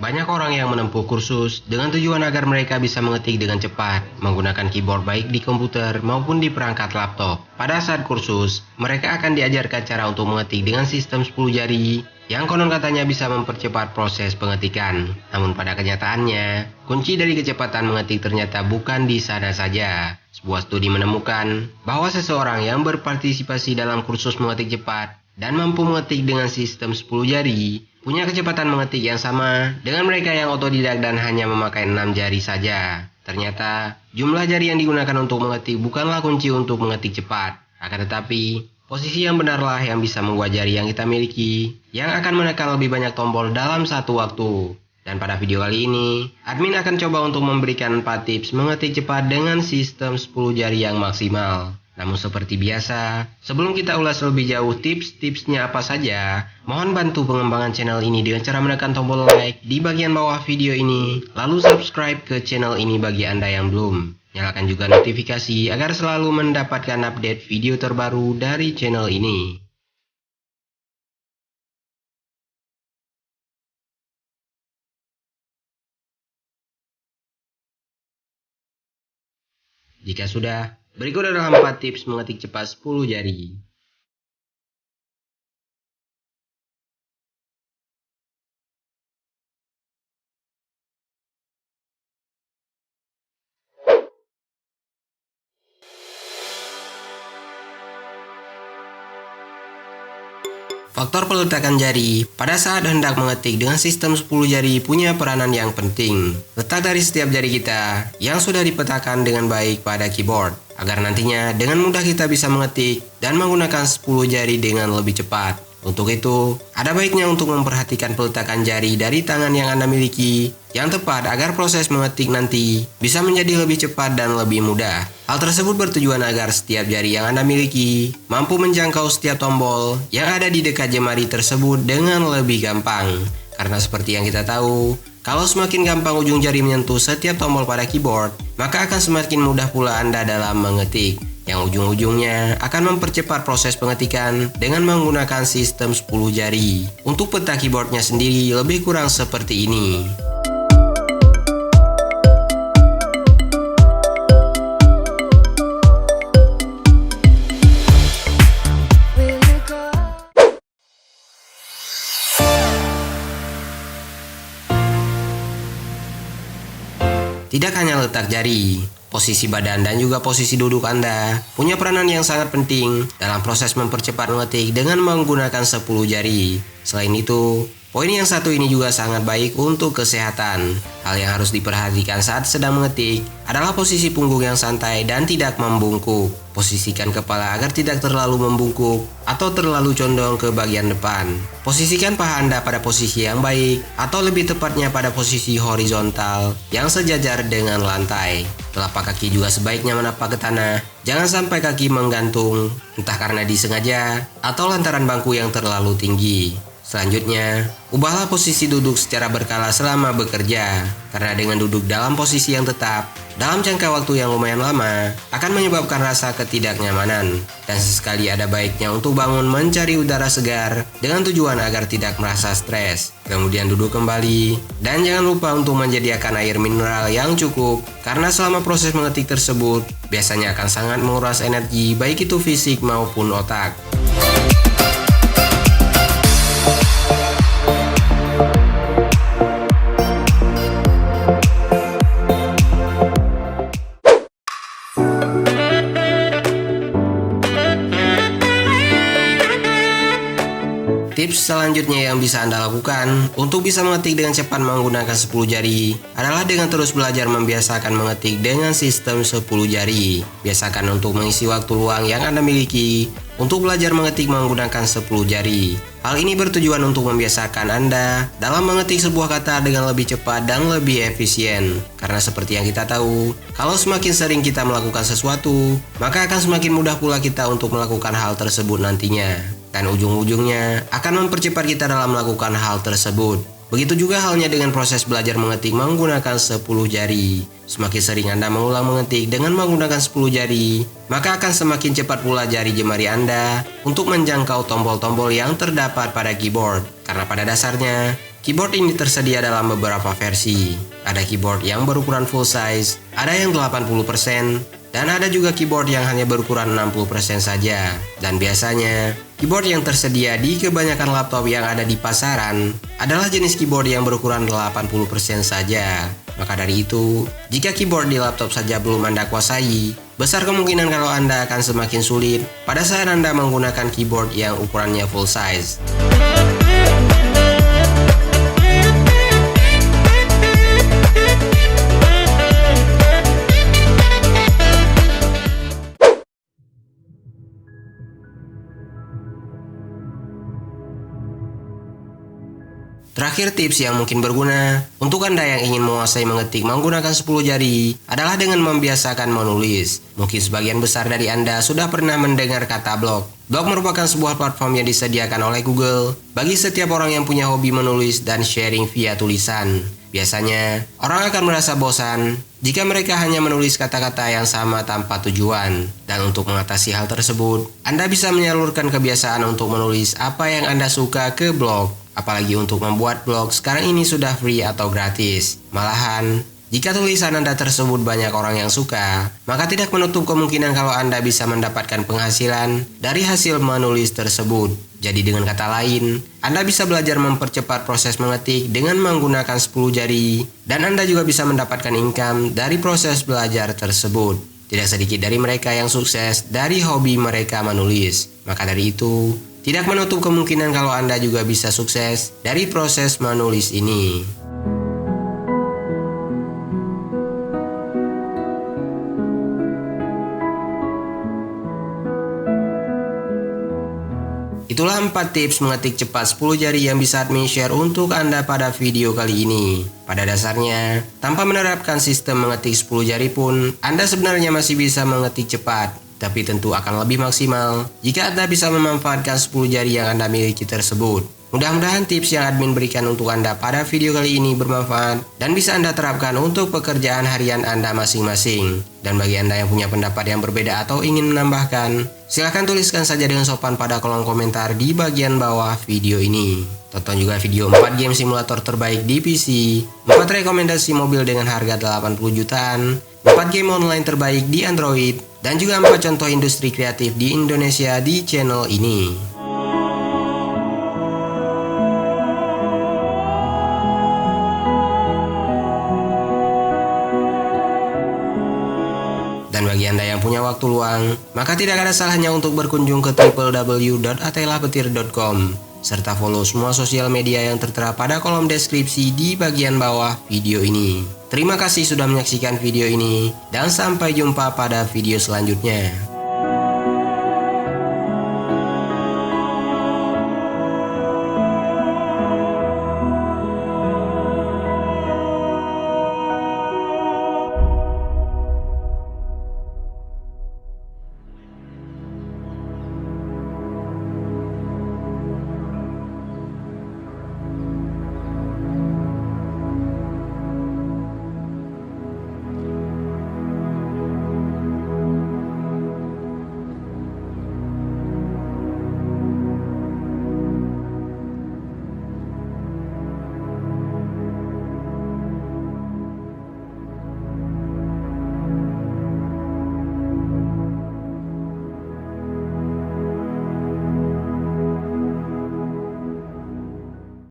Banyak orang yang menempuh kursus dengan tujuan agar mereka bisa mengetik dengan cepat, menggunakan keyboard baik di komputer maupun di perangkat laptop. Pada saat kursus, mereka akan diajarkan cara untuk mengetik dengan sistem 10 jari, yang konon katanya bisa mempercepat proses pengetikan. Namun pada kenyataannya, kunci dari kecepatan mengetik ternyata bukan di sana saja. Sebuah studi menemukan bahwa seseorang yang berpartisipasi dalam kursus mengetik cepat dan mampu mengetik dengan sistem 10 jari punya kecepatan mengetik yang sama dengan mereka yang otodidak dan hanya memakai 6 jari saja. Ternyata, jumlah jari yang digunakan untuk mengetik bukanlah kunci untuk mengetik cepat. Akan tetapi, posisi yang benarlah yang bisa membuat jari yang kita miliki, yang akan menekan lebih banyak tombol dalam satu waktu. Dan pada video kali ini, admin akan coba untuk memberikan 4 tips mengetik cepat dengan sistem 10 jari yang maksimal. Namun seperti biasa, sebelum kita ulas lebih jauh tips-tipsnya apa saja, mohon bantu pengembangan channel ini dengan cara menekan tombol like di bagian bawah video ini, lalu subscribe ke channel ini bagi Anda yang belum. Nyalakan juga notifikasi agar selalu mendapatkan update video terbaru dari channel ini. Jika sudah, berikut adalah 4 tips mengetik cepat 10 jari. Faktor peletakan jari pada saat hendak mengetik dengan sistem 10 jari punya peranan yang penting. Letak dari setiap jari kita yang sudah dipetakan dengan baik pada keyboard, agar nantinya dengan mudah kita bisa mengetik dan menggunakan 10 jari dengan lebih cepat. Untuk itu, ada baiknya untuk memperhatikan peletakan jari dari tangan yang Anda miliki yang tepat agar proses mengetik nanti bisa menjadi lebih cepat dan lebih mudah. Hal tersebut bertujuan agar setiap jari yang Anda miliki mampu menjangkau setiap tombol yang ada di dekat jemari tersebut dengan lebih gampang. Karena seperti yang kita tahu, kalau semakin gampang ujung jari menyentuh setiap tombol pada keyboard, maka akan semakin mudah pula Anda dalam mengetik, yang ujung-ujungnya akan mempercepat proses pengetikan dengan menggunakan sistem 10 jari. Untuk peta keyboardnya sendiri lebih kurang seperti ini. Tidak hanya letak jari, posisi badan dan juga posisi duduk Anda punya peranan yang sangat penting dalam proses mempercepat mengetik dengan menggunakan 10 jari. Selain itu, poin yang satu ini juga sangat baik untuk kesehatan. Hal yang harus diperhatikan saat sedang mengetik adalah posisi punggung yang santai dan tidak membungkuk. Posisikan kepala agar tidak terlalu membungkuk atau terlalu condong ke bagian depan. Posisikan paha Anda pada posisi yang baik atau lebih tepatnya pada posisi horizontal yang sejajar dengan lantai. Telapak kaki juga sebaiknya menapak ke tanah. Jangan sampai kaki menggantung, entah karena disengaja atau lantaran bangku yang terlalu tinggi. Selanjutnya, ubahlah posisi duduk secara berkala selama bekerja, karena dengan duduk dalam posisi yang tetap, dalam jangka waktu yang lumayan lama, akan menyebabkan rasa ketidaknyamanan. Dan sesekali ada baiknya untuk bangun mencari udara segar dengan tujuan agar tidak merasa stres. Kemudian duduk kembali, dan jangan lupa untuk menyediakan air mineral yang cukup, karena selama proses mengetik tersebut, biasanya akan sangat menguras energi baik itu fisik maupun otak. Tips selanjutnya yang bisa Anda lakukan untuk bisa mengetik dengan cepat menggunakan 10 jari adalah dengan terus belajar membiasakan mengetik dengan sistem 10 jari. Biasakan untuk mengisi waktu luang yang Anda miliki untuk belajar mengetik menggunakan 10 jari. Hal ini bertujuan untuk membiasakan Anda dalam mengetik sebuah kata dengan lebih cepat dan lebih efisien. Karena seperti yang kita tahu, kalau semakin sering kita melakukan sesuatu, maka akan semakin mudah pula kita untuk melakukan hal tersebut nantinya. Dan ujung-ujungnya akan mempercepat kita dalam melakukan hal tersebut. Begitu juga halnya dengan proses belajar mengetik menggunakan 10 jari. Semakin sering Anda mengulang mengetik dengan menggunakan 10 jari, maka akan semakin cepat pula jari jemari Anda untuk menjangkau tombol-tombol yang terdapat pada keyboard. Karena pada dasarnya, Keyboard ini tersedia dalam beberapa versi. Ada keyboard yang berukuran full size, ada yang 80%, dan ada juga keyboard yang hanya berukuran 60% saja. Dan biasanya, keyboard yang tersedia di kebanyakan laptop yang ada di pasaran adalah jenis keyboard yang berukuran 80% saja. Maka dari itu, jika keyboard di laptop saja belum Anda kuasai, besar kemungkinan kalau Anda akan semakin sulit pada saat Anda menggunakan keyboard yang ukurannya full size. Terakhir, tips yang mungkin berguna untuk Anda yang ingin menguasai mengetik menggunakan 10 jari adalah dengan membiasakan menulis. Mungkin sebagian besar dari Anda sudah pernah mendengar kata blog. Blog merupakan sebuah platform yang disediakan oleh Google bagi setiap orang yang punya hobi menulis dan sharing via tulisan. Biasanya, orang akan merasa bosan jika mereka hanya menulis kata-kata yang sama tanpa tujuan. Dan untuk mengatasi hal tersebut, Anda bisa menyalurkan kebiasaan untuk menulis apa yang Anda suka ke blog. Apalagi untuk membuat blog sekarang ini sudah free atau gratis. Malahan, jika tulisan Anda tersebut banyak orang yang suka, maka tidak menutup kemungkinan kalau Anda bisa mendapatkan penghasilan dari hasil menulis tersebut. Jadi dengan kata lain, Anda bisa belajar mempercepat proses mengetik dengan menggunakan 10 jari, dan Anda juga bisa mendapatkan income dari proses belajar tersebut. Tidak sedikit dari mereka yang sukses dari hobi mereka menulis. Maka dari itu, tidak menutup kemungkinan kalau Anda juga bisa sukses dari proses menulis ini. Itulah 4 tips mengetik cepat 10 jari yang bisa admin share untuk Anda pada video kali ini. Pada dasarnya, tanpa menerapkan sistem mengetik 10 jari pun, Anda sebenarnya masih bisa mengetik cepat. Tapi tentu akan lebih maksimal jika Anda bisa memanfaatkan 10 jari yang Anda miliki tersebut. Mudah-mudahan tips yang admin berikan untuk Anda pada video kali ini bermanfaat dan bisa Anda terapkan untuk pekerjaan harian Anda masing-masing. Dan bagi Anda yang punya pendapat yang berbeda atau ingin menambahkan, silahkan tuliskan saja dengan sopan pada kolom komentar di bagian bawah video ini. Tonton juga video 4 game simulator terbaik di PC, 4 rekomendasi mobil dengan harga 80 jutaan, 4 game online terbaik di Android, dan juga 4 contoh industri kreatif di Indonesia di channel ini. Dan bagi Anda yang punya waktu luang, maka tidak ada salahnya untuk berkunjung ke www.atelahpetir.com serta follow semua sosial media yang tertera pada kolom deskripsi di bagian bawah video ini. Terima kasih sudah menyaksikan video ini, dan sampai jumpa pada video selanjutnya.